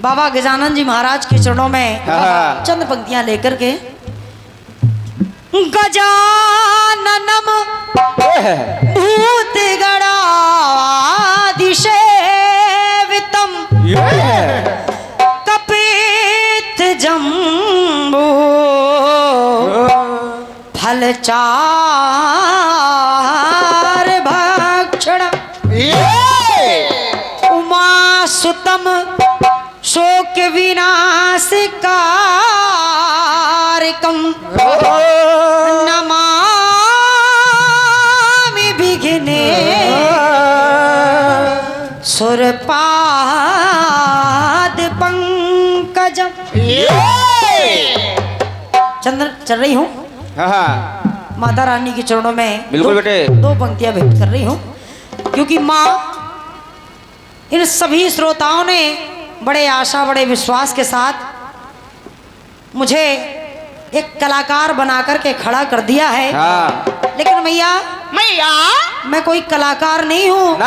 बाबा गजानन जी महाराज के चरणों में चंद पंक्तियां लेकर के। गजाननम भूत गणादिसेवितम कपित जम्बो फलचार भक्षण उमा सुतम शोक विनाशकारकम नमामि विघ्ने सुरपाद पंकजम। चंद्र चल रही हूँ माता रानी के चरणों में। बिल्कुल बेटे। दो पंक्तियां भेंट कर रही हूँ क्योंकि माँ इन सभी श्रोताओं ने बड़े आशा बड़े विश्वास के साथ मुझे एक कलाकार बना करके खड़ा कर दिया है। लेकिन मैया मैं कोई कलाकार नहीं हूँ।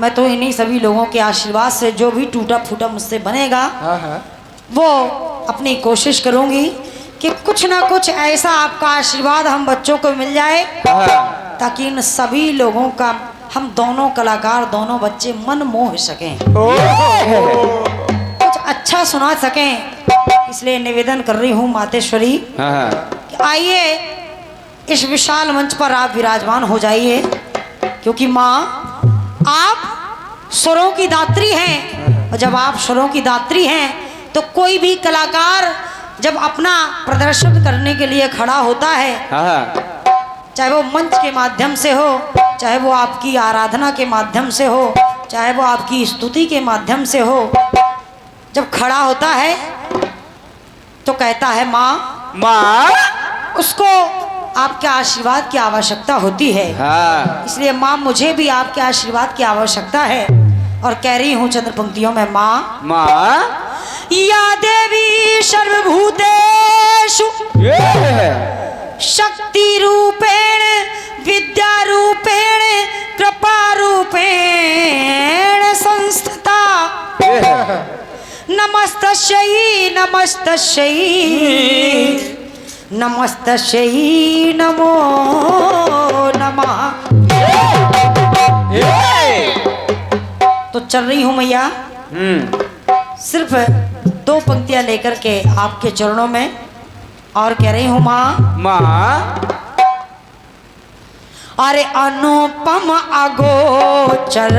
मैं तो इन्हीं सभी लोगों के आशीर्वाद से जो भी टूटा फूटा मुझसे बनेगा वो अपनी कोशिश करूंगी कि कुछ ना कुछ ऐसा आपका आशीर्वाद हम बच्चों को मिल जाए ताकि इन सभी लोगों का हम दोनों कलाकार दोनों बच्चे मन मोह सकें, कुछ अच्छा सुना सकें। इसलिए निवेदन कर रही हूँ मातेश्वरी कि आइए इस विशाल मंच पर आप विराजमान हो जाइए क्योंकि माँ आप स्वरों की दात्री हैं और जब आप स्वरों की दात्री हैं तो कोई भी कलाकार जब अपना प्रदर्शन करने के लिए खड़ा होता है चाहे वो मंच के माध्यम से हो, चाहे वो आपकी आराधना के माध्यम से हो, चाहे वो आपकी स्तुति के माध्यम से हो, जब खड़ा होता है तो कहता है माँ माँ उसको आपके आशीर्वाद की आवश्यकता होती है। इसलिए माँ मुझे भी आपके आशीर्वाद की आवश्यकता है और कह रही हूँ चंद्र पंक्तियों में माँ या देवी सर्वभूतेषु शक्ति रूपेण विद्या रूपेण कृपा रूपेण संस्थिता नमस्तस्यै नमस्तस्यै नमस्तस्यै नमो नमः। तो चल रही हूँ मैया सिर्फ दो पंक्तियां लेकर के आपके चरणों में और कह रही हूँ माँ अरे अनुपम अगोचर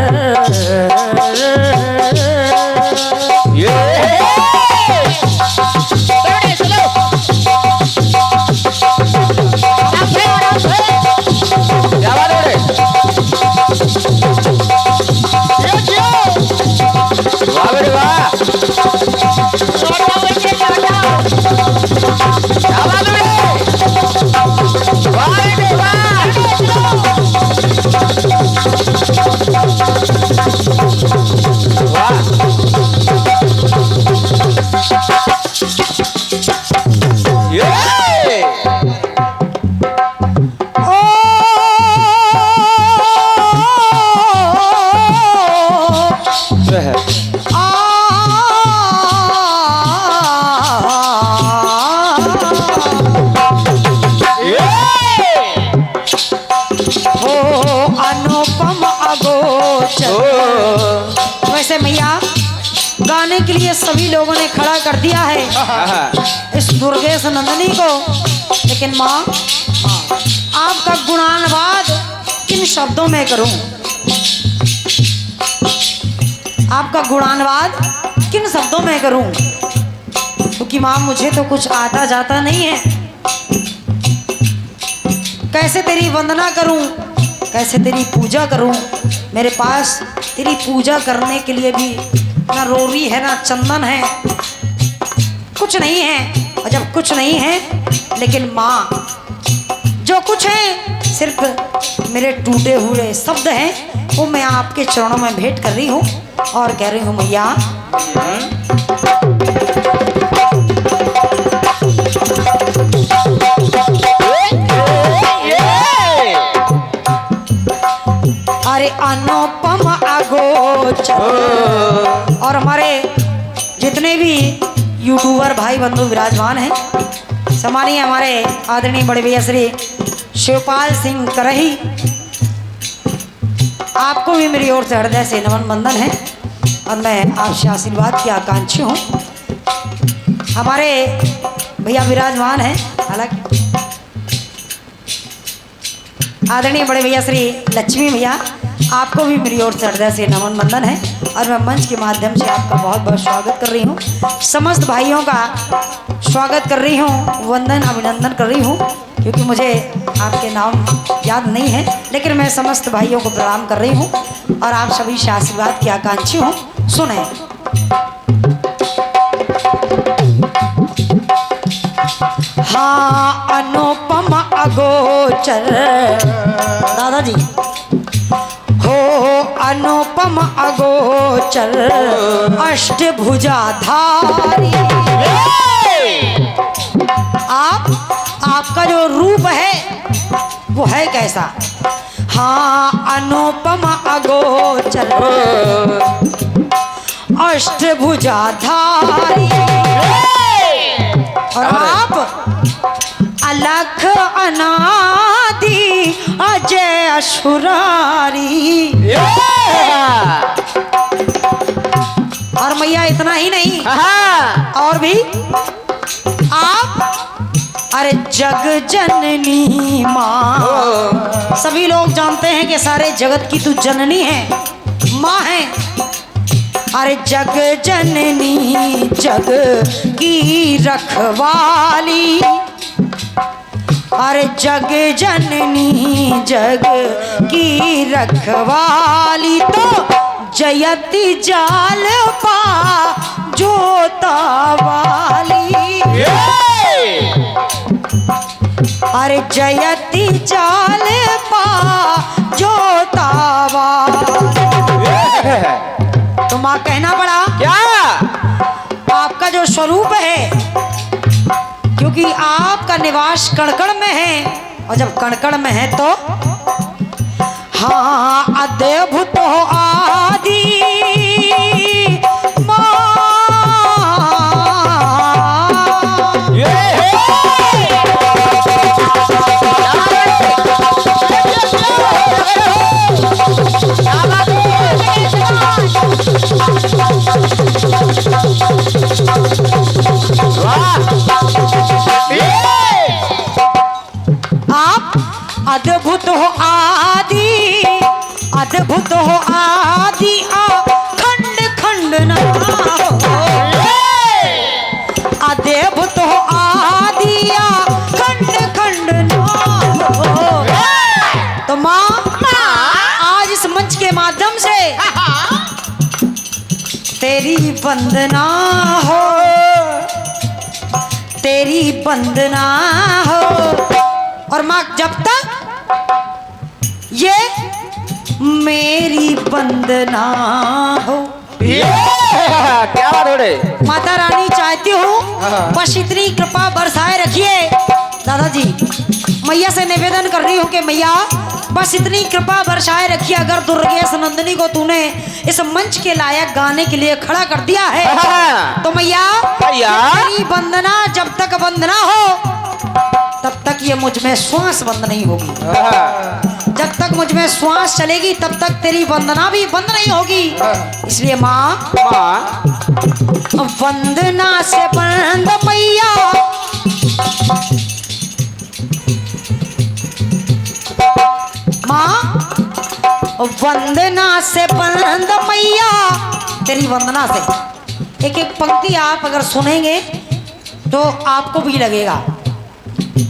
वैसे मैया गाने के लिए सभी लोगों ने खड़ा कर दिया है इस दुर्गेश नंदनी को, लेकिन माँ आपका गुणानुवाद किन शब्दों में करूं? आपका गुणानुवाद किन शब्दों में करूं? क्योंकि माँ मुझे तो कुछ आता जाता नहीं है। कैसे तेरी वंदना करूं, कैसे तेरी पूजा करूं? मेरे पास तेरी पूजा करने के लिए भी ना रोरी है ना चंदन है, कुछ नहीं है। और जब कुछ नहीं है लेकिन माँ जो कुछ है सिर्फ मेरे टूटे हुए शब्द हैं वो मैं आपके चरणों में भेंट कर रही हूँ और कह रही हूँ मैया अरे अनुपम अगोचर। और हमारे जितने भी यूट्यूबर भाई बंधु विराजमान हैं, सम्मानीय हमारे आदरणीय बड़े भैया श्री शिवपाल सिंह करही, आपको भी मेरी ओर से हृदय से नमन बंदन है और मैं आपसे आशीर्वाद की आकांक्षी हूँ। हमारे भैया विराजमान हैं, हालांकि आदरणीय बड़े भैया श्री लक्ष्मी भैया, आपको भी मेरी ओर से हृदय से नमन बंदन है और मैं मंच के माध्यम से आपका बहुत बहुत स्वागत कर रही हूँ। समस्त भाइयों का स्वागत कर रही हूँ, वंदन अभिनंदन कर रही हूँ, क्योंकि मुझे आपके नाम याद नहीं है, लेकिन मैं समस्त भाइयों को प्रणाम कर रही हूँ और आप सभी से आशीर्वाद की आकांक्षी हूँ। सुने हाँ अनुपम अगोचर दादाजी हो, अनुपम अगोचर अष्टभुजाधारी। आपका जो रूप है वो है कैसा? हाँ अनुपम अगोचर अष्टभुजाधारी, और आप अलख अनादि अजय असुरारी। और मैया इतना ही नहीं, और भी आप अरे जग जननी माँ, सभी लोग जानते हैं कि सारे जगत की तू जननी है, माँ है। अरे जग जननी जग की रखवाली, अरे जग जननी जग की रखवाली, तो जयति जाल पा जोता वाली। अरे जयति जाल पा जोता वाली। तो माँ कहना पड़ा क्या आपका जो स्वरूप है, क्योंकि आपका निवास कणकण में है, और जब कणकण में है तो हाँ अद्भुत हो आदि अद्भुत हो आदि, अद्भुत हो आदि खंड खंड न हो, अद्भुत हो आदि खंड खंड न हो। तो माँ आज इस मंच के माध्यम से तेरी वंदना हो, तेरी वंदना हो। और माँ जब तक ये मेरी वंदना हो, क्या बात हो रही? माता रानी चाहती हूँ बस इतनी कृपा बरसाए रखिए। दादाजी मैया से निवेदन कर रही हूँ कि मैया बस इतनी कृपा बरसाए रखिए। अगर दुर्गेश नंदिनी को तूने इस मंच के लायक गाने के लिए खड़ा कर दिया है, तो मैया तेरी वंदना जब तक वंदना हो तब तक ये मुझ में श्वास बंद नहीं होगी। जब तक मुझ में श्वास चलेगी तब तक तेरी वंदना भी बंद नहीं होगी। इसलिए माँ वंदना से बंद मैया, माँ वंदना से बंद मैया, तेरी वंदना से। एक एक पंक्ति आप अगर सुनेंगे तो आपको भी लगेगा।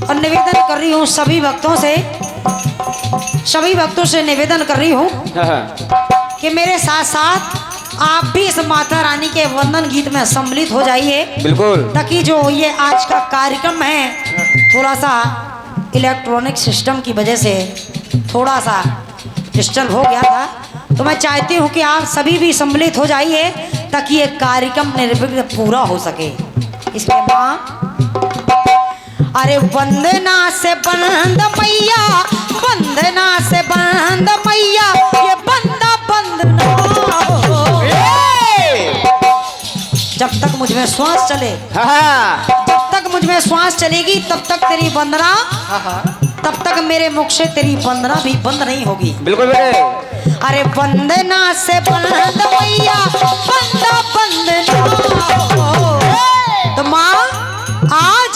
और निवेदन कर रही हूँ सभी भक्तों से निवेदन कर रही हूँ कि मेरे साथ साथ आप भी इस माता रानी के वंदन गीत में सम्मिलित हो जाइए। बिल्कुल, ताकि जो ये आज का कार्यक्रम है थोड़ा सा इलेक्ट्रॉनिक सिस्टम की वजह से थोड़ा सा डिस्टर्ब हो गया था, तो मैं चाहती हूँ कि आप सभी भी सम्मिलित हो जाइए ताकि ये कार्यक्रम निर्विघ्न पूरा हो सके। इसलिए माँ अरे वंदना से बंद मैया, वंदना से बंद मैया, ये बंदा बंद ना हो। जब तक मुझ में श्वास चले, जब तक मुझ में श्वास चलेगी तब तक तेरी वंदना, तब तक मेरे मुख से तेरी वंदना भी बंद नहीं होगी। बिल्कुल बेटे। अरे वंदना से बंद मैया, बंदा बंद ना हो। तो माँ आज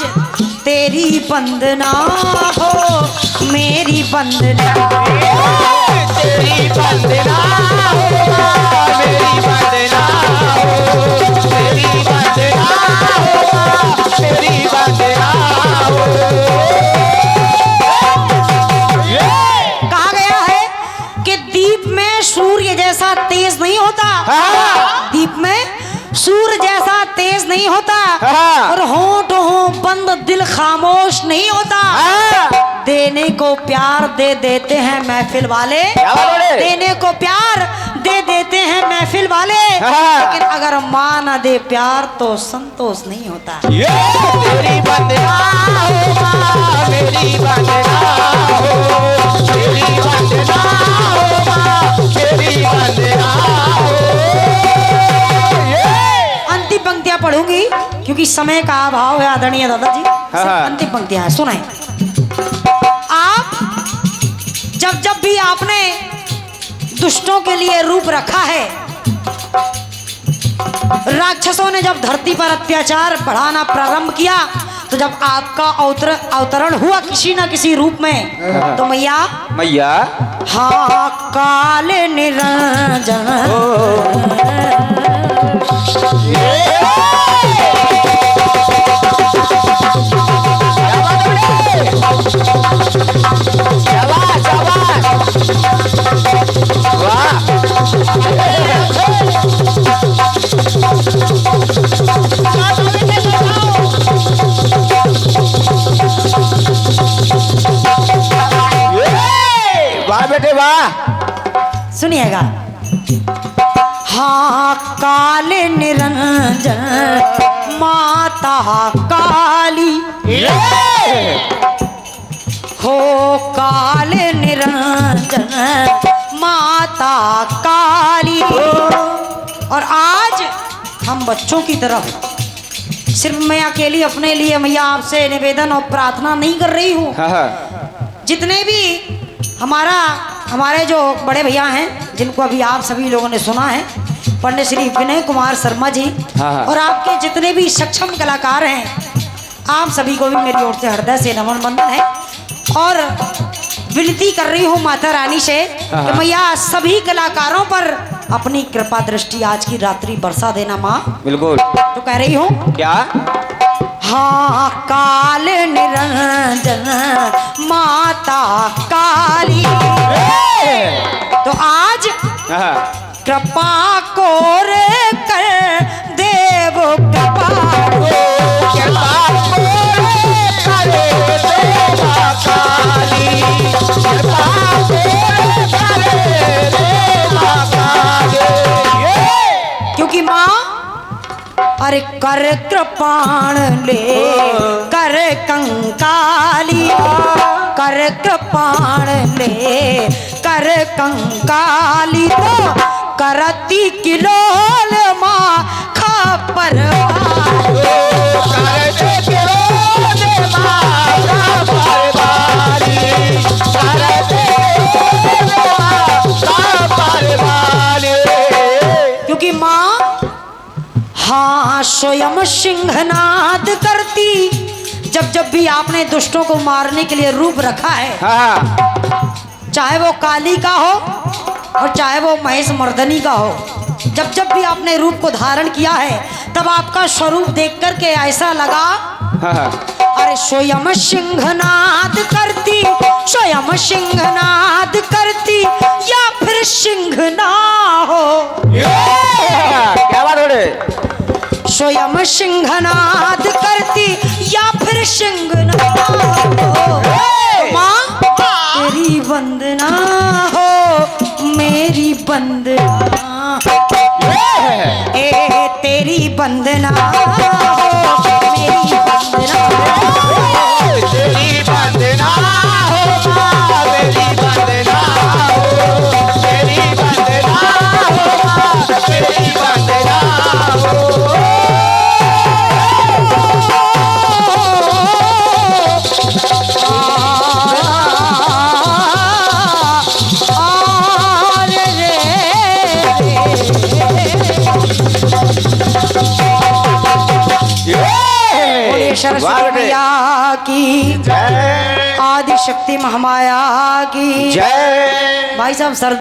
तेरी वंदना हो, मेरी वंदना, तेरी वंदना हो, मेरी वंदना हो, तेरी वंदना हो, तेरी वंदना हो। कहा गया है कि दीप में सूर्य जैसा तेज नहीं होता, दीप में सूर्य जैसा तेज नहीं होता, और होंठ हो बंद दिल खामोश नहीं होता। देने को प्यार दे देते हैं महफिल वाले, देने को प्यार दे देते हैं महफिल वाले, लेकिन अगर माँ न दे प्यार तो संतोष नहीं होता। तेरी वंदना हो माँ, मेरी वंदना हो, तेरी वंदना हो माँ, मेरी वंदना हो। अंतिम पंक्तियां पढ़ूंगी क्योंकि समय का अभाव है आदरणीय दादाजी। अंतिम पंक्तियां हैं, सुनाएं। आप जब भी आपने दुष्टों के लिए रूप रखा है, राक्षसों ने जब धरती पर अत्याचार बढ़ाना प्रारंभ किया, तो जब आपका अवतरण हुआ किसी न किसी रूप में, तो मैया मैया हाँ काल निरंजन वाह बेटे वाह। सुनिएगा। हाँ काल निरंजन माता काली, हो काल निरंजन माता काली। और आज हम बच्चों की तरफ सिर्फ मैं अकेली अपने लिए मैया आपसे निवेदन और प्रार्थना नहीं कर रही हूँ, जितने भी हमारे जो बड़े भैया हैं जिनको अभी आप सभी लोगों ने सुना है, पंडित श्री विनय कुमार शर्मा जी, और आपके जितने भी सक्षम कलाकार हैं, आप सभी को भी मेरी ओर से हृदय से नमन बंदन है। और विनती कर रही हूँ माता रानी से कि मैया सभी कलाकारों पर अपनी कृपा दृष्टि आज की रात्रि बरसा देना माँ। बिल्कुल। तो कह रही हूँ क्या? हाँ काल निरंजन माता काली, तो आज कृपा को रे कर देव कृपा को, कृपा करे देवा काली, कृपा करे देवा काली। क्योंकि माँ अरे कर कृपाण ले कर कंकाली, कर कृपाण ले कर कंकाली, तो करती किलोल माँ खापर क्योंकि माँ हाँ स्वयं सिंहनाद करती। जब भी आपने दुष्टों को मारने के लिए रूप रखा है, चाहे वो काली का हो और चाहे वो महेश मर्दनी का हो, जब भी आपने रूप को धारण किया है, तब आपका स्वरूप देख करके ऐसा लगा अरे स्वयं सिंहनाद करती, स्वयं सिंहनाद करती, या फिर सिंह ना हो। क्या बात हो रही? स्वयं सिंहनाद करती या फिर सिंह ना हो। माँ तेरी वंदना हो, मेरी वंदना, ए तेरी वंदना हो, मेरी वंदना, तेरी वंदना हो, मेरी वंदना हो, तेरी वंदना हो, मेरी वंदना हो। सरस्वती वाह बेटे। मैया की, जय आदि शक्ति महामाया की। जय। भाई साहब सर